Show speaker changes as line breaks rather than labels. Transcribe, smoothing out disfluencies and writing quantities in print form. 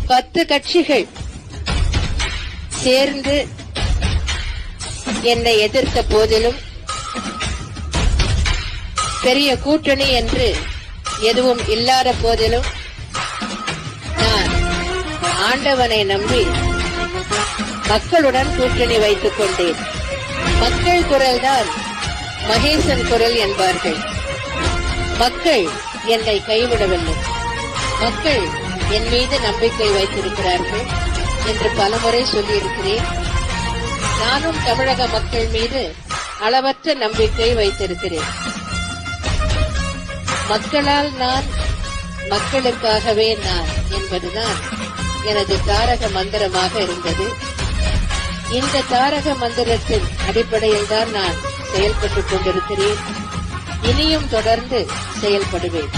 10 கட்சிகள் சேர்ந்து என்னை எதிர்த்த போதிலும், பெரிய கூட்டணி என்று எதுவும் இல்லாத போதிலும், நான் ஆண்டவனை நம்பி மக்களுடன் கூட்டணி வைத்துக் கொண்டேன். மக்கள் குரல்தான் மகேசன் குரல் என்பார்கள். மக்கள் என்னை கைவிடவில்லை. மக்கள் என் மீது நம்பிக்கை வைத்திருக்கிறார்கள் என்று பலமுறை சொல்லியிருக்கிறேன். நானும் தமிழக மக்கள் மீது அளவற்ற நம்பிக்கை வைத்திருக்கிறேன். மக்களால் நான், மக்களுக்காகவே நான் என்பதுதான் எனது தாரக மந்திரமாக இருந்தது. இந்த தாரக மந்திரத்தின் அடிப்படையில் தான் நான் செயல்பட்டுக் கொண்டிருக்கிறேன். இனியும் தொடர்ந்து செயல்படுவேன்.